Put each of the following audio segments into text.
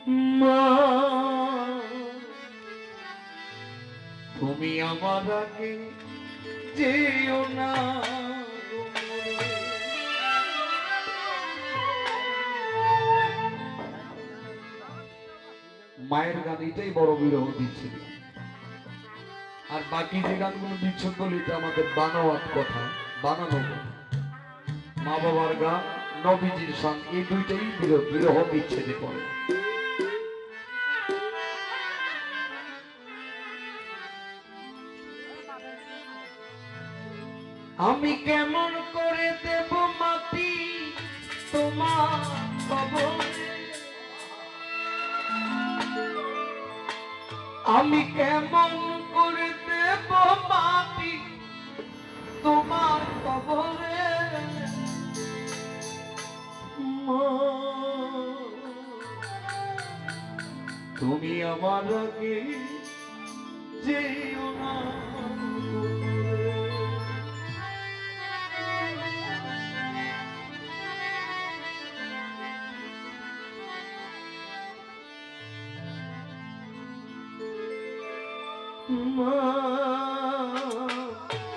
মা তুমি আমার আগে যেও না, মায়ের গান এটাই বড় বিরহ দিচ্ছিল। আর বাকি যে গানগুলো দিচ্ছেন বলে এটা আমাদের বানাওয়ার কথা, বানানো মা বাবার গান, নবীজির সং, এই দুইটাই বিরহ বিচ্ছেদে পড়ে। আমি কেমন করে দেব মাটি তোমার কবরে, আমি কেমন করে দেব মাটি তোমার কবরে, তুমি আমার আগে যেও না।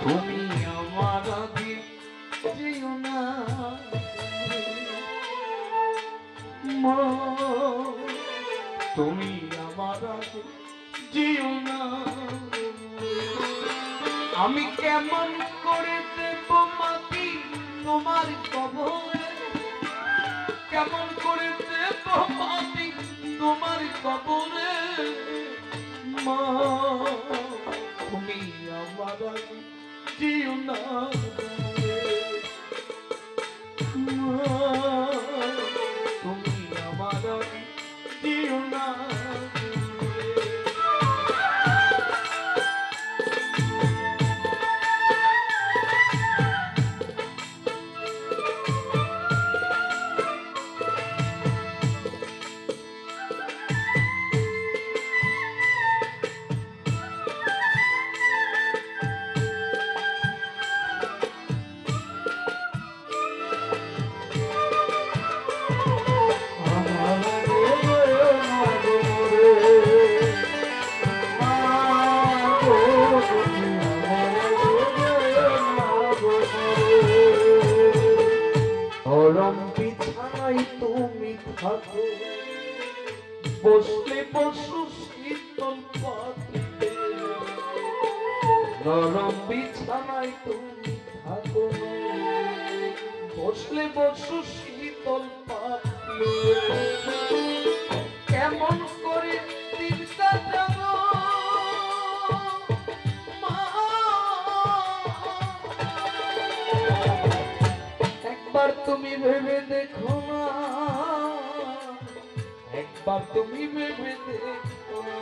তুমি আমার আগে যেও না, তুমি আমার আগে যেও না। আমি কেমন করে দেব মাটি তোমার কবরে, কেমন করে দেব মাটি তোমার কবরে, মা তুমি আমার আগে যেও না, তুমি আমার আগে যেও না। নরম বিছানায় তুমি থাকো, বসলে বসু শীতল পাতিতে, নরম বিছানায় তুমি থাকো, বসলে বসু শীতল পাতিতে, কেমন করে দিন কাটাবো একবার তুমি ভেবে দেখো না, একবার তুমি ভেবে দেখো না।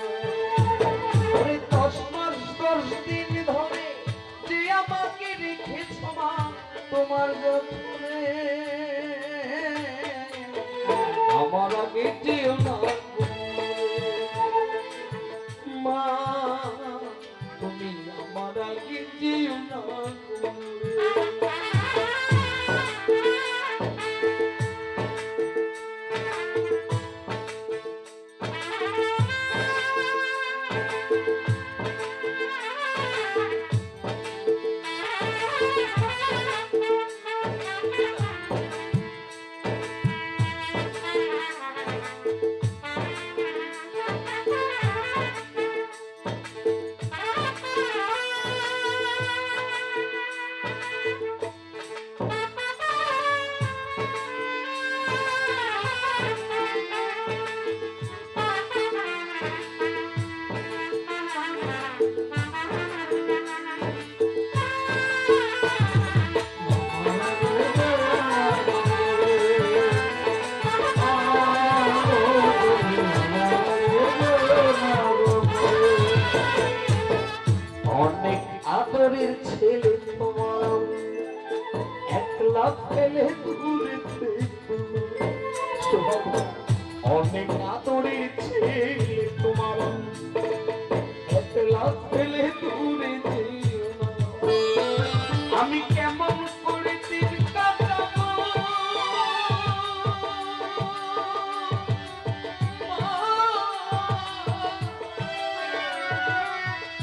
10 মাস 10 দিন ধরে যে আমাকে রেখেছ মা তোমার যত্নে, আমার আগে যেও না মা, তুমি আমার আগে যেও না। আদরের ছেলে তোমার একলা ফেলে দূরে অনেক আদরের ছেলে তোমার একলা ফেলে দূরে আমি কেমন করে দিন কাটাবো মা,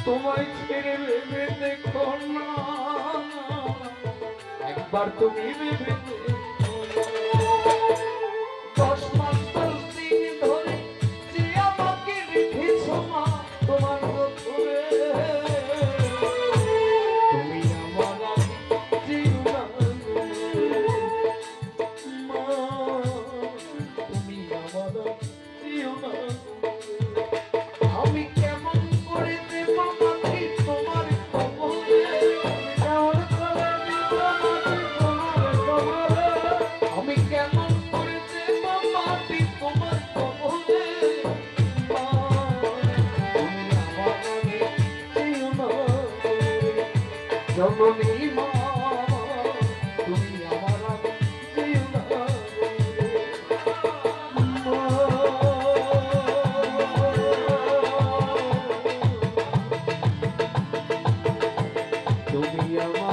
তোমায় ছেড়ে ভেবে দেখো না, একবার তুমি ভেবে দেখো না। 10 মাস 10 দিন ধরে যে আমাকে রেখেছো মা তোমার কোলে, তুমি আমার জীবন মা, তুমি আমার জীবন। আমি কেমন করে দেব মাটি তোমার কবলে, কেমন করে দেব মাটি তোমার কবলে, আমি কেমন করে দেব মাটি তোমার কবলে, মা, তুমি আমার জীবন জননী মা, তুমি আমার জীবন তুমি আমার